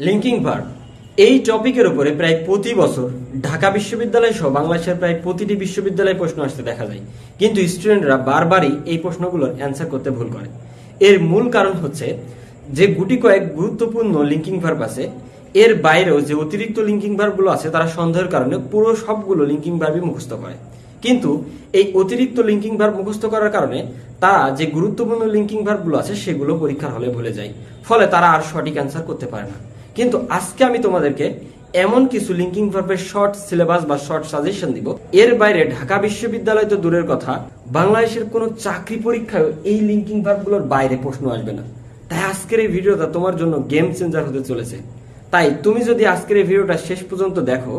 Linking verb এই টপিকের উপরে প্রায় প্রতি বছর ঢাকা বিশ্ববিদ্যালয় সহ বাংলাদেশের প্রায় প্রতিটি বিশ্ববিদ্যালয়ে প্রশ্ন আসতে দেখা যায়, কিন্তু স্টুডেন্টরা বারবারই এই প্রশ্নগুলোর অ্যান্সার করতে ভুল করে। এর মূল কারণ হচ্ছে যে গুটি কয়েক গুরুত্বপূর্ণ লিঙ্কিং ভার্ব আছে, এর বাইরেও যে অতিরিক্ত লিঙ্কিং ভার্বগুলো আছে তারা সন্দেহের কারণে পুরো সবগুলো লিঙ্কিং ভার্বই মুখস্থ করে। কিন্তু এই অতিরিক্ত লিঙ্কিং ভার্ব মুখস্থ করার কারণে তারা যে গুরুত্বপূর্ণ লিঙ্কিং ভার্বগুলো আছে সেগুলো পরীক্ষার হলে ভুলে যায়, ফলে তারা আর সঠিক অ্যান্সার করতে পারে না। কিন্তু আজকে আমি তোমাদেরকে এমন কিছু লিঙ্কিং ভার্বের শর্ট সিলেবাস বা শর্ট সাজেশন দিব, এর বাইরে ঢাকা বিশ্ববিদ্যালয় তো দূরের কথা, বাংলাদেশের কোনো চাকরি পরীক্ষায় এই লিঙ্কিং ভার্বগুলোর বাইরে প্রশ্ন আসবে না। তাই আজকের এই ভিডিওটা তোমার জন্য গেম চেঞ্জার হতে চলেছে। তাই তুমি যদি আজকের এই ভিডিওটা শেষ পর্যন্ত দেখো,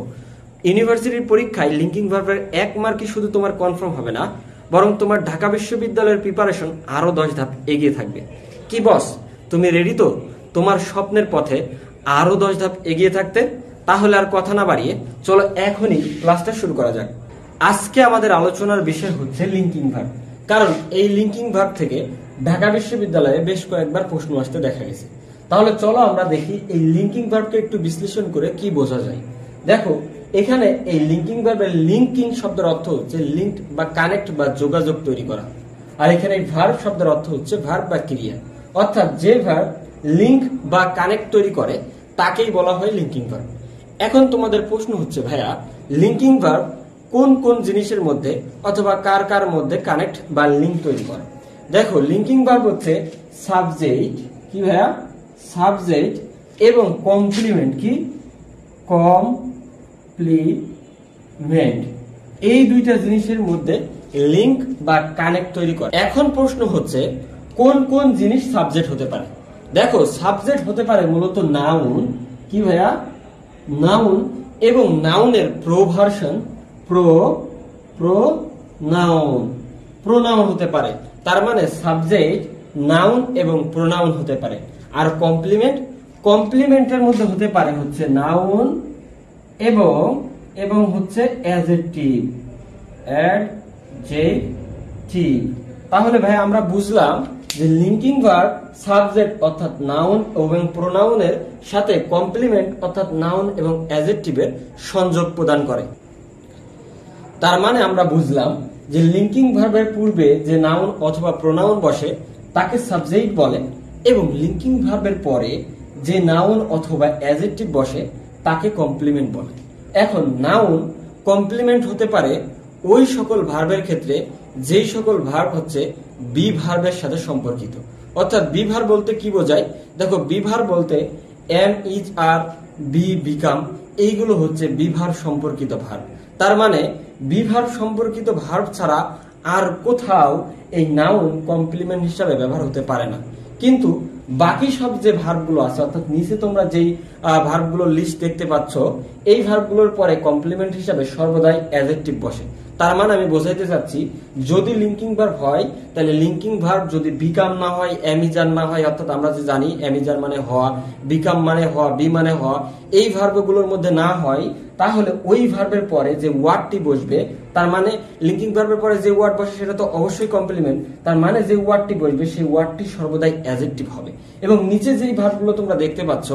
ইউনিভার্সিটির পরীক্ষায় লিঙ্কিং ভার্বের 1 মার্কই শুধু তোমার কনফার্ম হবে না, বরং তোমার ঢাকা বিশ্ববিদ্যালয়ের প্রিপারেশন আরো 10 ধাপ এগিয়ে থাকবে। কি বস, তুমি রেডি তো তোমার স্বপ্নের পথে আরো 10 ধাপ এগিয়ে থাকতে? তাহলে আর কথা না বাড়িয়ে চলো এখনই ক্লাসটা শুরু করা যাক। আজকে আমাদের আলোচনার বিষয় হচ্ছে লিঙ্কিং ভার্ব, কারণ এই লিঙ্কিং ভার্ব থেকে ঢাকা বিশ্ববিদ্যালয়ে বেশ কয়েকবার প্রশ্ন আসতে দেখা গেছে। তাহলে চলো আমরা দেখি এই লিঙ্কিং ভার্বকে একটু বিশ্লেষণ করে কি বোঝা যায়। দেখো, এখানে এই লিঙ্কিং ভার্বের লিঙ্কিং শব্দের অর্থ হচ্ছে লিঙ্ক বা কানেক্ট বা যোগাযোগ তৈরি করা, আর এখানে ভার্ব শব্দের অর্থ হচ্ছে ভার্ব বা ক্রিয়া, অর্থাৎ যে ভার্ব লিঙ্ক বা কানেক্ট তৈরি করে তাকেই বলা হয় লিঙ্কিং ভার্ব। এখন তোমাদের প্রশ্ন হচ্ছে, ভাইয়া লিঙ্কিং ভার্ব কোন কোন জিনিসের মধ্যে অথবা কার কার মধ্যে কানেক্ট বা লিঙ্ক তৈরি করে? দেখো, লিঙ্কিং ভার্ব হচ্ছে সাবজেক্ট, কি ভাইয়া, সাবজেক্ট এবং কমপ্লিমেন্ট, কি কমপ্লিমেন্ট, এই দুইটা জিনিসের মধ্যে লিঙ্ক বা কানেক্ট তৈরি করে। এখন প্রশ্ন হচ্ছে কোন কোন জিনিস সাবজেক্ট হতে পারে? দেখো, সাবজেক্ট হতে পারে মূলত নাউন, কি ভাইয়া, নাউন এবং নাউনের প্রোভার্সন, প্রোনাউন হতে পারে। তার মানে সাবজেক্ট, নাউন এবং প্রোনাউন হতে পারে। আর কমপ্লিমেন্টের মধ্যে হতে পারে হচ্ছে নাউন এবং হচ্ছে অ্যাডজেক্টিভ। তাহলে ভাই আমরা বুঝলাম যে লিঙ্কিং ভার্ব সাবজেক্ট অর্থাৎ নাউন এবং প্রোনাউনের সাথে কমপ্লিমেন্ট অর্থাৎ নাউন এবং অ্যাডজেক্টিভের সংযোগ প্রদান করে। তার মানে আমরা বুঝলাম যে লিঙ্কিং ভার্বের পূর্বে যে নাউন অথবা প্রোনাউন বসে তাকে সাবজেক্ট বলে, এবং লিঙ্কিং ভার্বের পরে যে নাউন অথবা অ্যাডজেক্টিভ বসে তাকে কমপ্লিমেন্ট বলে। এখন নাউন কমপ্লিমেন্ট হতে পারে ওই সকল ভার্বের ক্ষেত্রে যেই সকল ভার্ব হচ্ছে বি ভার্বের সাথে সম্পর্কিত। অর্থাৎ বি ভার্ব বলতে কি বোঝায়? দেখো, বি ভার্ব বলতে am, is, are, be, become, এইগুলো হচ্ছে বি ভার্ব সম্পর্কিত ভার্ব। তার মানে বি ভার্ব সম্পর্কিত ভার্ব ছাড়া আর কোথাও এই নাউন কমপ্লিমেন্ট হিসাবে ব্যবহার হতে পারে না। কিন্তু বাকি সব যে ভার্বগুলো আছে, অর্থাৎ নিচে তোমরা যেই ভার্বগুলোর লিস্ট দেখতে পাচ্ছ, এই ভার্বগুলোর পরে কমপ্লিমেন্ট হিসাবে সর্বদাই অ্যাডজেক্টিভ বসে। তার মানে আমি বোঝাইতে চাচ্ছি, যদি লিঙ্কিং ভার্ব হয় তাহলে লিঙ্কিং ভার্ব যদি বিকাম না হয়, অ্যামিজার না হয়, অর্থাৎ আমরা যে জানি অ্যামিজার মানে হওয়া, বিকাম মানে হওয়া, বি মানে হওয়া, এই ভার্বগুলোর মধ্যে না হয়, তাহলে ওই ভার্বের পরে যে ওয়ার্ডটি বসবে, তার মানে লিঙ্কিং ভার্বের পরে যে ওয়ার্ড বসে সেটা তো অবশ্যই কমপ্লিমেন্ট। তার মানে যে ওয়ার্ডটি বসবে সেই ওয়ার্ডটি সর্বদাই অ্যাডজেক্টিভ হবে। এবং নিচে যেই ভার্বগুলো তোমরা দেখতে পাচ্ছ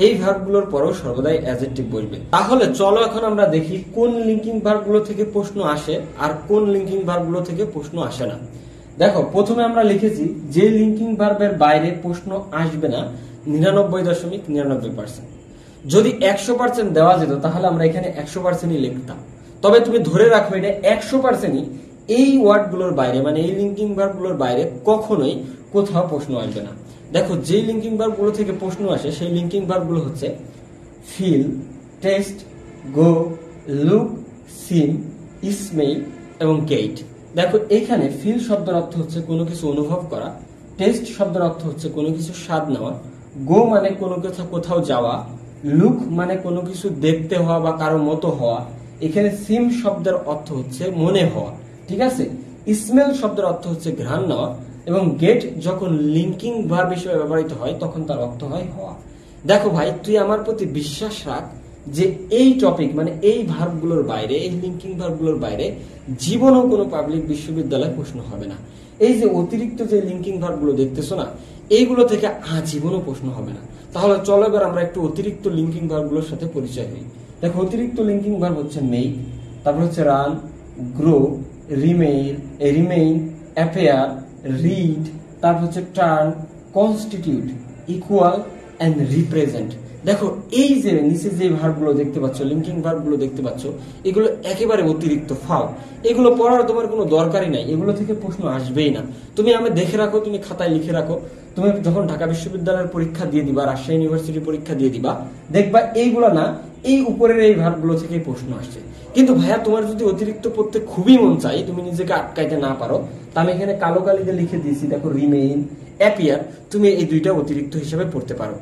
এই ভার্বগুলোর পরেও সর্বদাই অ্যাডজেক্টিভ বসবে। তাহলে চলো এখন আমরা দেখি কোন লিঙ্কিং ভার্বগুলো থেকে প্রশ্ন আসে আর কোন লিঙ্কিং ভার্বগুলো থেকে প্রশ্ন আসে না। দেখো, প্রথমে আমরা লিখেছি যে লিঙ্কিং ভার্বের বাইরে প্রশ্ন আসবে না 99.99%। যদি 100% দেওয়া যেত তাহলে আমরা এখানে 100%ই লিখতাম। তবে তুমি ধরে রাখো এটা 100%ই এই ওয়ার্ডগুলোর বাইরে, মানে এই লিঙ্কিং ভার্বগুলোর বাইরে কখনোই কোথাও প্রশ্ন আসবে না। দেখো, যে লিঙ্কিং ভার্বগুলো থেকে প্রশ্ন আসে সেই লিঙ্কিং ভার্বগুলো হচ্ছে ফিল, টেস্ট, গো, লুক, সিম, স্মেল এবং গেট। দেখো, এখানে ফিল শব্দের অর্থ হচ্ছে কোনো কিছু অনুভব করা, টেস্ট শব্দের অর্থ হচ্ছে কোনো কিছু স্বাদ নেওয়া, গো মানে কোনো কোথাও যাওয়া, লুক মানে কোনো কিছু দেখতে হওয়া বা কারো মতো হওয়া, এখানে সিম শব্দের অর্থ হচ্ছে মনে হওয়া, ঠিক আছে। স্মেল শব্দের অর্থ হচ্ছে ঘ্রাণ নেওয়া, এবং গেট যখন লিঙ্কিং ভার্ব হিসেবে ব্যবহৃত হয় তখন তার অর্থ হয় হওয়া। দেখো ভাই, তুই আমার প্রতি বিশ্বাস রাখ যে এই টপিক মানে এই ভার্বগুলোর বাইরে, এই লিঙ্কিং ভার্বগুলোর বাইরে জীবনেও কোনো পাবলিক বিশ্ববিদ্যালয়ে প্রশ্ন হবে না। এই যে অতিরিক্ত যে লিঙ্কিং ভার্বগুলো দেখতেছো না, এইগুলো থেকে আজীবনও প্রশ্ন হবে না। তাহলে চলো এবার আমরা একটু অতিরিক্ত লিঙ্কিং ভার্বগুলোর সাথে পরিচয় হই। দেখো অতিরিক্ত লিঙ্কিং ভার্ব হচ্ছে মেক, তারপর হচ্ছে run, grow, remain, appear, read, তারপর হচ্ছে turn, constitute, equal and represent. দেখো এই যে নিচে যে ভার্বগুলো দেখতে পাচ্ছ, লিঙ্কিং ভার্বগুলো দেখতে পাচ্ছ, এগুলো একেবারে অতিরিক্ত ফাও। এগুলো পড়ার তোমার কোনো দরকারই নাই, এগুলো থেকে প্রশ্ন আসবেই না। তুমি আমি দেখে রাখো, তুমি খাতায় লিখে রাখো, তুমি যখন ঢাকা বিশ্ববিদ্যালয়ের পরীক্ষা দিয়ে দিবা, রাজশাহী ইউনিভার্সিটির পরীক্ষা দিয়ে দিবা, দেখবা এইগুলো না, এই উপরের এই ভার্বগুলো থেকেই প্রশ্ন আসছে। কিন্তু ভাইয়া তোমার যদি অতিরিক্ত পড়তে খুবই মন চাই, তুমি নিজেকে আটকাইতে না পারো, তা আমি এখানে কালো কালিতে লিখে দিয়েছি, দেখো রিমেইন, অ্যাপিয়ার, তুমি এই দুইটা অতিরিক্ত হিসেবে পড়তে পারো।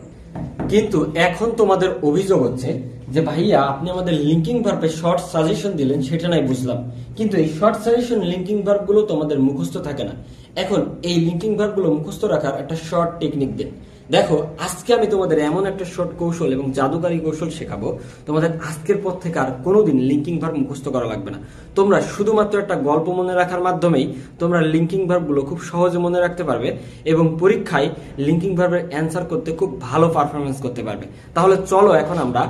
কিন্তু এখন তোমাদের অভিযোগ হচ্ছে যে ভাইয়া আপনি আমাদের লিঙ্কিং ভার্বে শর্ট সাজেশন দিলেন, সেটা নাই বুঝলাম, কিন্তু এই শর্ট সাজেশন লিঙ্কিং ভার্বগুলো তোমাদের মুখস্থ থাকে না। এখন এই লিঙ্কিং ভার্বগুলো মুখস্থ রাখার একটা শর্ট টেকনিক দেন। দেখো আজকে আমি তোমাদের এমন একটা শর্ট কৌশল এবং জাদুকারী কৌশল শেখাবো, তোমাদের আজকের পর থেকে আর কোনোদিন লিঙ্কিং ভার্ব মুখস্থ করা লাগবে না। তোমরা শুধুমাত্র একটা গল্প মনে রাখার মাধ্যমেই তোমরা লিঙ্কিং ভার্বগুলো খুব সহজে মনে রাখতে পারবে এবং পরীক্ষায় লিঙ্কিং ভার্বের অ্যান্সার করতে খুব ভালো পারফরমেন্স করতে পারবে। তাহলে চলো এখন আমরা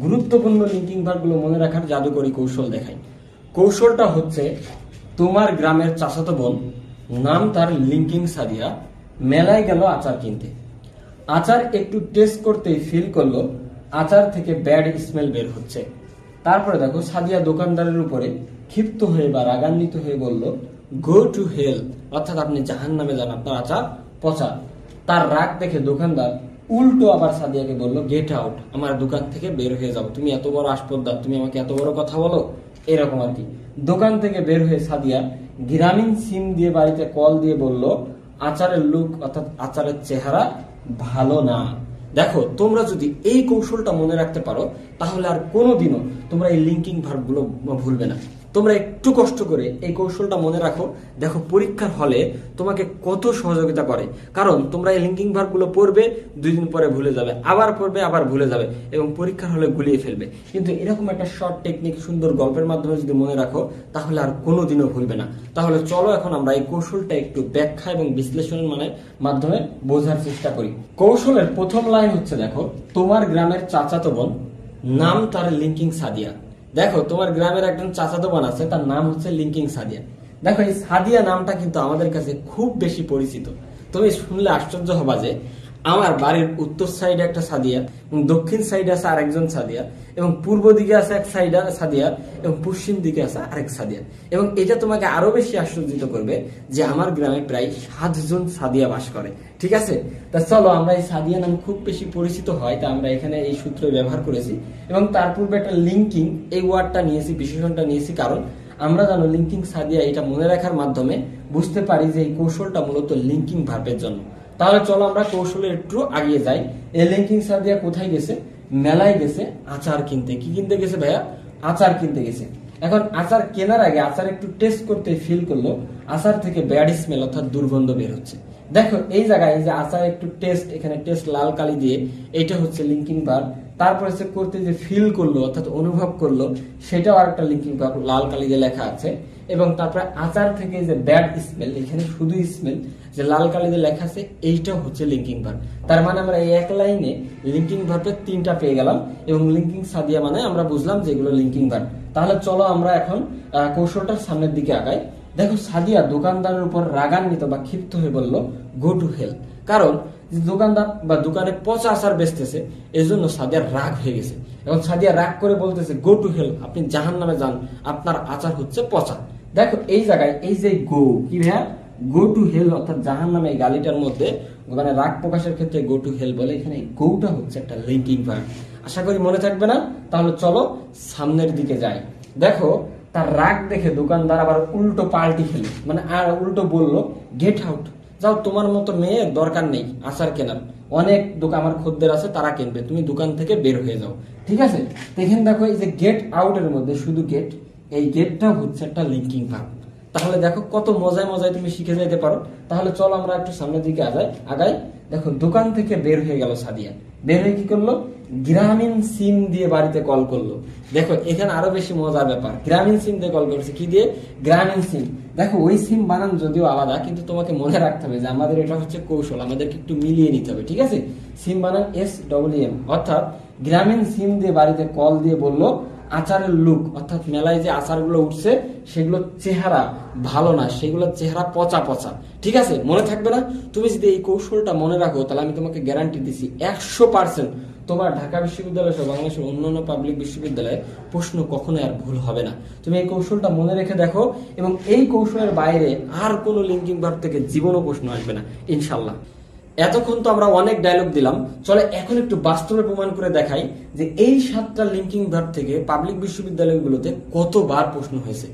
গুরুত্বপূর্ণ লিঙ্কিং ভার্বগুলো মনে রাখার জাদুকরী কৌশল দেখাই। কৌশলটা হচ্ছে, তোমার গ্রামের চাচাতো বোন, নাম তার লিঙ্কিং সাদিয়া, মেলায় গেল আচার কিনতে। আচার একটু টেস্ট করতেই ফিল করলো আচার থেকে ব্যাড স্মেল বের হচ্ছে। তারপরে দেখো সাদিয়া দোকানদারের উপরে ক্ষিপ্ত হয়ে বা রাগান্বিত হয়ে বলল, গো টু হেল, অর্থাৎ আপনি জাহান্নামে যান, আপনার আচার পচা। তার রাগ দেখে দোকানদার উল্টো আবার সাদিয়াকে বলল, গেট আউট, আমার দোকান থেকে বের হয়ে যাও, তুমি এত বড় আসপদ্দার, তুমি আমাকে এত বড় কথা বলো, এরকম আর কি। দোকান থেকে বের হয়ে সাদিয়া গ্রামীণ সিম দিয়ে বাড়িতে কল দিয়ে বলল, আচারের লুক অর্থাৎ আচারের চেহারা ভালো না। দেখো তোমরা যদি এই কৌশলটা মনে রাখতে পারো, তাহলে আর কোনোদিনও তোমরা এই লিঙ্কিং ভার্বগুলো ভুলবে না। তোমরা একটু কষ্ট করে এই কৌশলটা মনে রাখো, দেখো পরীক্ষার হলে তোমাকে কত সহযোগিতা করে। কারণ তোমরা এই লিঙ্কিং ভার্বগুলো পড়বে, 2 দিন পরে ভুলে যাবে, আবার পড়বে, আবার ভুলে যাবে এবং পরীক্ষার হলে গুলিয়ে ফেলবে। কিন্তু এরকম একটা শর্ট টেকনিক সুন্দর গল্পের মাধ্যমে যদি মনে রাখো, তাহলে আর কোনোদিনও ভুলবে না। তাহলে চলো এখন আমরা এই কৌশলটা একটু ব্যাখ্যা এবং বিশ্লেষণের মাধ্যমে বোঝার চেষ্টা করি। কৌশলের প্রথম লাইন হচ্ছে, দেখো তোমার গ্রামের চাচাতো বোন, নাম তার লিঙ্কিং সাদিয়া। দেখো তোমার গ্রামের একজন চাচাতো বোন আছে, তার নাম হচ্ছে লিঙ্কিং সাদিয়া। দেখো এই সাদিয়া নামটা কিন্তু আমাদের কাছে খুব বেশি পরিচিত। তুমি শুনলে আশ্চর্য হবা যে আমার বাড়ির উত্তর সাইডে একটা সাদিয়া, দক্ষিণ সাইডে আছে আরেকজন সাদিয়া, এবং পূর্ব দিকে আছে এক সাইডে সাদিয়া, এবং পশ্চিম দিকে আছে আরেক সাদিয়া। এবং এটা তোমাকে আরো বেশি আশ্চর্যিত করবে যে আমার গ্রামে প্রায় 7 জন সাদিয়া বাস করে। ঠিক আছে, তা চলো আমরা এই সাদিয়া নাম খুব বেশি পরিচিত হয়, তা আমরা এখানে এই সূত্র ব্যবহার করেছি এবং তার পূর্বে একটা লিঙ্কিং এই ওয়ার্ডটা নিয়েছি, বিশেষণটা নিয়েছি, কারণ আমরা জানো লিঙ্কিং সাদিয়া এটা মনে রাখার মাধ্যমে বুঝতে পারি যে এই কৌশলটা মূলত লিঙ্কিং ভার্বের জন্য। তাহলে চলো আমরা কৌশলে একটু আগিয়ে যাই। এই লিঙ্কিং সাদিয়া কোথায় গেছে? মেলায় গেছে আচার কিনতে। কি কিনতে গেছে ভাইয়া? আচার কিনতে গেছে। এখন আচার কেনার আগে আচার একটু টেস্ট করতে ফিল করলো আচার থেকে ব্যাড স্মেল অর্থাৎ দুর্গন্ধ বের হচ্ছে। দেখো এই জায়গায় যে আচার একটু টেস্ট, এখানে টেস্ট লাল কালি দিয়ে, এইটা হচ্ছে লিঙ্কিং ভার্ব। তারপরে সে করতে যে ফিল করলো অর্থাৎ অনুভব করলো, সেটাও আরেকটা লিঙ্কিং ভার্ব লাল কালি দিয়ে লেখা আছে। এবং তারপরে আচার থেকে যে ব্যাড স্মেল, এখানে শুধু স্মেল যে লাল কালি দিয়ে লেখা আছে, এইটাও হচ্ছে লিঙ্কিং ভার্ব। তার মানে আমরা এই এক লাইনে লিঙ্কিং ভার্বের 3টা পেয়ে গেলাম এবং লিঙ্কিং সাদিয়া মানে আমরা বুঝলাম যে এগুলো লিঙ্কিং ভার্ব। তাহলে চলো আমরা এখন কৌশলটার সামনের দিকে আগাই। দেখো সাদিয়া দোকানদারের উপর রাগান্বিত বা ক্ষিপ্ত হয়ে বলল, গো টু হেল। কারণ দোকানদার বা দোকানে পচা আচার বেচতেছে, এজন্য সাদিয়ার রাগ হয়ে গেছে। এবং সাদিয়া রাগ করে বলতেছে, গো টু হেল, আপনি জাহান্নামে যান, আপনার আচার হচ্ছে পচা। দেখো এই জায়গায় এই যে গো, কি ভাইয়া? গো টু হেল অর্থাৎ জাহান্নামে, এই গালিটার মধ্যে মানে রাগ প্রকাশের ক্ষেত্রে গো টু হেল বলে, এখানে গোটা হচ্ছে একটা লিঙ্কিং ভার্ব। আশা করি মনে থাকবে না। তাহলে চলো সামনের দিকে যাই। দেখো তার রাগ দেখে দোকানদার আবার উল্টো পাল্টি খেলো, মানে আর উল্টো বললো, গেট আউট, যাও, তোমার মতো মেয়ের দরকার নেই আচার কেনার, অনেক দোকান আমার খদ্দের আছে, তারা কিনবে, তুমি দোকান থেকে বের হয়ে যাও। ঠিক আছে, দেখেন দেখো এই যে গেট আউটের মধ্যে শুধু গেট, এই গেটটা হচ্ছে একটা লিঙ্কিং ভার্ব। তাহলে দেখো কত মজায় মজায় তুমি শিখে যেতে পারো। তাহলে চলো আমরা একটু সামনের দিকে আগাই। দেখো দোকান থেকে বের হয়ে গেল সাদিয়া, বের হয়ে কি করলো? গ্রামীণ সিম দিয়ে বাড়িতে কল করলো। দেখো এখানে আরো বেশি মজার ব্যাপার, গ্রামীণ সিম দিয়ে কল করছে, কি দিয়ে? গ্রামীণ সিম। দেখো ওই সিম বানান যদিও আলাদা, কিন্তু তোমাকে মনে রাখতে হবে যে আমাদের এটা হচ্ছে কৌশল, আমাদেরকে একটু মিলিয়ে নিতে হবে, ঠিক আছে? সিম বানান SEEM, অর্থাৎ গ্রামীণ সিম দিয়ে বাড়িতে কল দিয়ে বললো আচারের লুক, অর্থাৎ মেলায় যে আচারগুলো উঠছে সেগুলো চেহারা ভালো না, সেগুলোর চেহারা পচা পচা। ঠিক আছে, মনে থাকবে না? তুমি যদি এই কৌশলটা মনে রাখো তাহলে আমি তোমাকে গ্যারান্টি দিচ্ছি 100% তোমার ঢাকা বিশ্ববিদ্যালয় সহ বাংলাদেশের অন্যান্য পাবলিক বিশ্ববিদ্যালয়ে প্রশ্ন কখনো আর ভুল হবে না। তুমি এই কৌশলটা মনে রেখে দেখো, এবং এই কৌশলের বাইরে আর কোনো লিঙ্কিং ভার্ব থেকে জীবনও প্রশ্ন আসবে না ইনশাল্লাহ। এতক্ষণ তো আমরা অনেক ডায়লগ দিলাম, চলে এখন একটু বাস্তবে প্রমাণ করে দেখাই যে এই 7টা লিঙ্কিং ভার্ব থেকে পাবলিক বিশ্ববিদ্যালয়গুলোতে কতবার প্রশ্ন হয়েছে।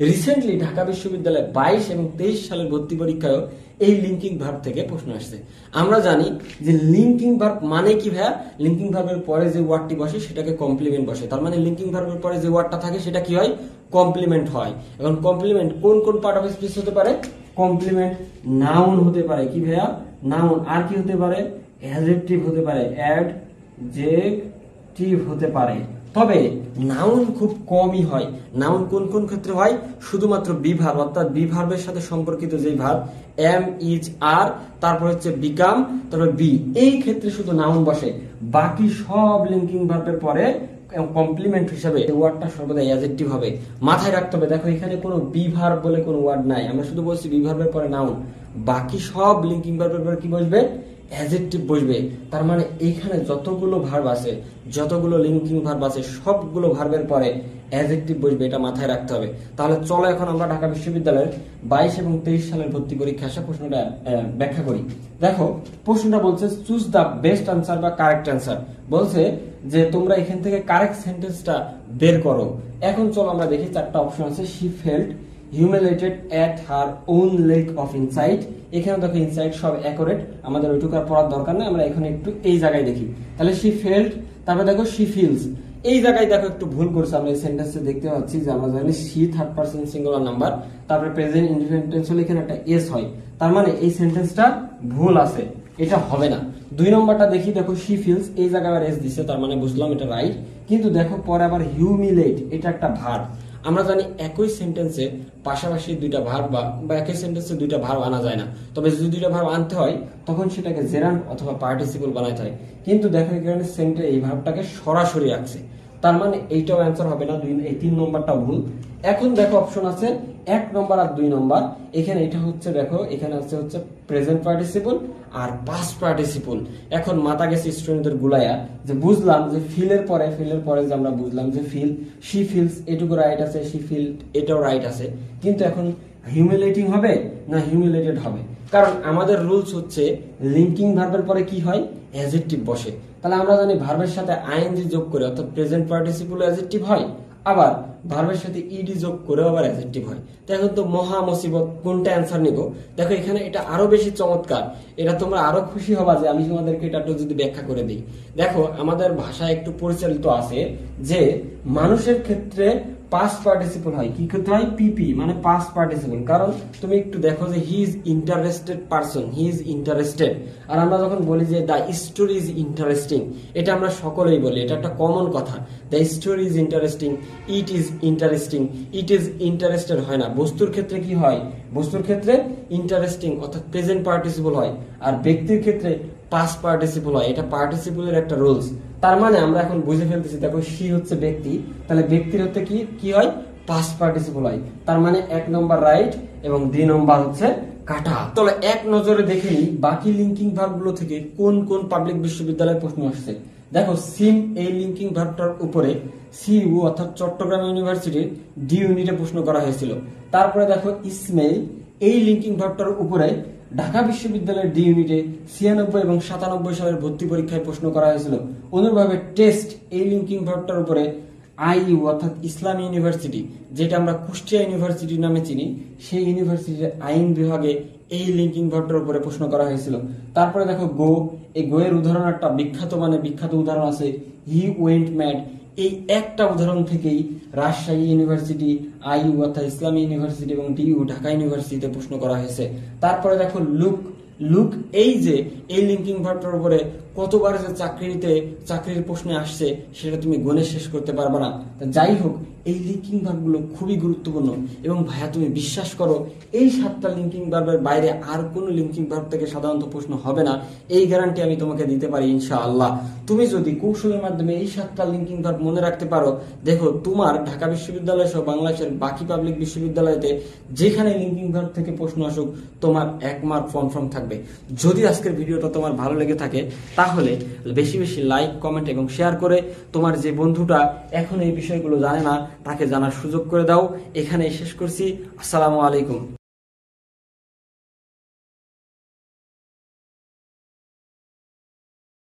রিসেন্টলি ঢাকা বিশ্ববিদ্যালয়ে 22 এবং 23 সালের ভর্তি পরীক্ষায়ও এই লিঙ্কিং ভার্ব থেকে প্রশ্ন আসছে। আমরা জানি যে লিঙ্কিং ভার্ব মানে কি ভাইয়া? লিঙ্কিং ভার্বের পরে যে ওয়ার্ডটি বসে সেটাকে কমপ্লিমেন্ট বসে, তার মানে লিঙ্কিং ভার্বের পরে যে ওয়ার্ডটা থাকে সেটা কি হয়? কমপ্লিমেন্ট হয়। এখন কমপ্লিমেন্ট কোন কোন পার্ট অফ স্পিচ হতে পারে? কমপ্লিমেন্ট নাউন হতে পারে, কি ভাইয়া? নাউন। আর কি হতে পারে? অ্যাডজেক্টিভ হতে পারে, অ্যাডজেক্টিভ হতে পারে। তবে নাউন খুব কমই হয়। নাউন কোন কোন ক্ষেত্রে হয়? শুধুমাত্র বি ভার্ব, অর্থাৎ বি ভার্বের সাথে সম্পর্কিত যে ভার্ব এম, ইজ, আর, তারপর হচ্ছে বিকাম, তারপর বি, এই ক্ষেত্রে শুধু নাউন বসে। বাকি সব লিঙ্কিং ভার্বের পরে কমপ্লিমেন্ট হিসেবে ওয়ার্ডটা সর্বদা অ্যাডজেক্টিভ হবে। মাথায় রাখতে হবে, দেখো এখানে কোনো বি ভার্ব বলে কোনো ওয়ার্ড নাই, আমরা শুধু বলছি বি ভার্বের পরে নাউন। বাকি সব লিঙ্কিং ভার্বের পরে কি বসবে? অ্যাডজেক্টিভ বসবে। তার মানে এখানে যতগুলো ভার্ব আছে, যতগুলো লিঙ্কিং ভার্ব আছে, সবগুলো ভার্বের পরে অ্যাডজেক্টিভ বসবে, এটা মাথায় রাখতে হবে। তাহলে চলো এখন আমরা ঢাকা বিশ্ববিদ্যালয়ের 22 এবং 23 সালের ভর্তি পরীক্ষা আসা প্রশ্নটা ব্যাখ্যা করি। দেখো প্রশ্নটা বলছে চুজ দ্য বেস্ট আনসার বা কারেক্ট আনসার। বলছে যে তোমরা এখান থেকে কারেক্ট সেন্টেন্সটা বের করো। এখন চলো আমরা দেখি, 4টা অপশন আছে। She felt humiliated at her own lack of insight। এখানে দেখো ইনসাইট সব অ্যাকুরেট, আমাদের ওইটুকু আর পড়ার দরকার নেই, আমরা এখন একটু এই জায়গায় দেখি। তাহলে শি ফেল্ট, তারপরে দেখো শি ফিলস, এই জায়গায় দেখো একটু ভুল করছে। আমরা এই সেন্টেন্সে দেখতে পাচ্ছি যে আমরা জানি she third person singular number, তারপরে প্রেজেন্ট ইনডিফিনিট টেন্স হলে এখানে একটা এস হয়, তার মানে এই সেন্টেন্সটা ভুল আছে, এটা হবে না। 2 নম্বরটা দেখি, দেখো শি ফিলস, এই জায়গায় আবার এস দিছে, তার মানে বুঝলাম এটা রাইট। কিন্তু দেখো পরে আবার হিউমিলেট, এটা একটা ভার্ব। আমরা জানি একই সেন্টেন্সে পাশাপাশি দুইটা ভার্ব বা একই সেন্টেন্সে দুইটা ভার্ব আনা যায় না, তবে যদি দুইটা ভার্ব আনতে হয় তখন সেটাকে জেরান্ড অথবা পার্টিসিপল বানাইতে হয়। কিন্তু দেখো এখানে সেন্টে এই ভার্বটাকে সরাসরি রাখছে, তার মানে এইটাও অ্যান্সার হবে না, এই 3 নম্বরটা ভুল। এখন দেখো অপশন আছে 1 নম্বর আর 2 নম্বর। এখানে এটা হচ্ছে, দেখো এখানে হচ্ছে প্রেজেন্ট পার্টিসিপল আর পাস্ট পার্টিসিপল। এখন মাথা গেছে স্টুডেন্টদের গুলায়া, যে বুঝলাম যে ফিলের পরে যে আমরা বুঝলাম যে ফিল, শি ফিলস, এটুকু রাইট আছে, শি ফিল এটাও রাইট আছে। কিন্তু এখন হিউমিলেটিং হবে না হিউমিলেটেড হবে? কারণ আমাদের রুলস হচ্ছে লিঙ্কিং ভার্বের পরে কি হয়? অ্যাডজেক্টিভ বসে। তাহলে আমরা জানি ভার্বের সাথে আইএনজি যোগ করে অর্থাৎ প্রেজেন্ট পার্টিসিপল অ্যাডজেক্টিভ হয়, আবার ভার্বের সাথে ইডি যোগ করেও আবার অ্যাডজেক্টিভ হয়। তো এখন তো মহা মুসিবত, কোনটা অ্যান্সার নিব? দেখো এখানে এটা আরো বেশি চমৎকার, এটা তোমরা আরো খুশি হবা যে আমি তোমাদেরকে এটা একটু যদি ব্যাখ্যা করে দিই। দেখো আমাদের ভাষায় একটু পরিচালিত আছে যে মানুষের ক্ষেত্রে পাস্ট পার্টিসিপল হয়, কি করতে হয়? পিপি, মানে পাস্ট পার্টিসিপল। কারণ তুমি একটু দেখো যে he is interested person, he is interested. আর আমরা যখন বলি যে দ্য স্টোরি ইজ ইন্টারেস্টিং, এটা আমরা সকলেই বলি, এটা একটা কমন কথা। The story is interesting, it is interesting, it is interested হয় না। বস্তুর ক্ষেত্রে কি হয়? বস্তুর ক্ষেত্রে ইন্টারেস্টিং অর্থাৎ প্রেজেন্ট পার্টিসিপল হয়, আর ব্যক্তির ক্ষেত্রে পাস্ট পার্টিসিপল হয়। এটা পার্টিসিপলের একটা রুলস। তার মানে আমরা এখন বুঝে ফেলতেছি, দেখো শি হচ্ছে ব্যক্তি, তাহলে ব্যক্তির হতে কি হয়? পাস্ট পার্টিসিপল হয়। তার মানে 1 নম্বর রাইট এবং 2 নম্বর হচ্ছে কাটা। তাহলে এক নজরে দেখে নিই বাকি লিঙ্কিং ভার্বগুলো থেকে কোন কোন পাবলিক বিশ্ববিদ্যালয়ের প্রশ্ন আসছে। দেখো সিম, এই লিঙ্কিং ভার্বটার উপরে সিইউ অর্থাৎ চট্টগ্রাম ইউনিভার্সিটির ডি ইউনিটে প্রশ্ন করা হয়েছিল। তারপরে দেখো ইসমাইল, এই লিঙ্কিং ভার্বটার উপরে ঢাকা বিশ্ববিদ্যালয়ের ডি ইউনিটে 96 এবং 97 সালের ভর্তি পরীক্ষায় প্রশ্ন করা হয়েছিল। অনুরূপভাবে টেস্ট, এই লিঙ্কিং ভার্বটার উপরে আইইউ অর্থাৎ ইসলামী ইউনিভার্সিটি, যেটা আমরা কুষ্টিয়া ইউনিভার্সিটি নামে চিনি, সেই ইউনিভার্সিটির আইন বিভাগে এই লিঙ্কিং ভার্বটার উপরে প্রশ্ন করা হয়েছিল। তারপরে দেখো গো, এই গো এর উদাহরণ একটা বিখ্যাত উদাহরণ আছে, হি ওয়েন্ট ম্যাড। এই একটা উদাহরণ থেকেই রাজশাহী ইউনিভার্সিটি, আইইউ অর্থাৎ ইসলামী ইউনিভার্সিটি এবং ডিইউ ঢাকা ইউনিভার্সিটিতে প্রশ্ন করা হয়েছে। তারপরে দেখো লুক, এই যে এই লিঙ্কিং ভার্বটার উপরে কতবার যে চাকরির প্রশ্নে আসছে সেটা তুমি গণে শেষ করতে পারবে না। তা যাই হোক, এই লিঙ্কিং ভার্বগুলো খুবই গুরুত্বপূর্ণ এবং ভাইয়া তুমি বিশ্বাস করো এই 7টা লিঙ্কিং ভার্বের বাইরে আর কোনো লিঙ্কিং ভার্ব থেকে সাধারণত প্রশ্ন হবে না, এই গ্যারান্টি আমি তোমাকে দিতে পারি ইনশাআল্লাহ। তুমি যদি কৌশলের মাধ্যমে এই 7টা লিঙ্কিং ভার্ব মনে রাখতে পারো, দেখো তোমার ঢাকা বিশ্ববিদ্যালয় সহ বাংলাদেশের বাকি পাবলিক বিশ্ববিদ্যালয়তে যেখানে লিঙ্কিং ভার্ব থেকে প্রশ্ন আসুক তোমার 1 মার্ক কনফার্ম থাকবে। যদি আজকের ভিডিওটা তোমার ভালো লেগে থাকে তাহলে বেশি বেশি লাইক, কমেন্ট এবং শেয়ার করে তোমার যে বন্ধুটা এখন এই বিষয়গুলো জানে না তাকে জানার সুযোগ করে দাও। এখানেই শেষ করছি। আসসালামু আলাইকুম।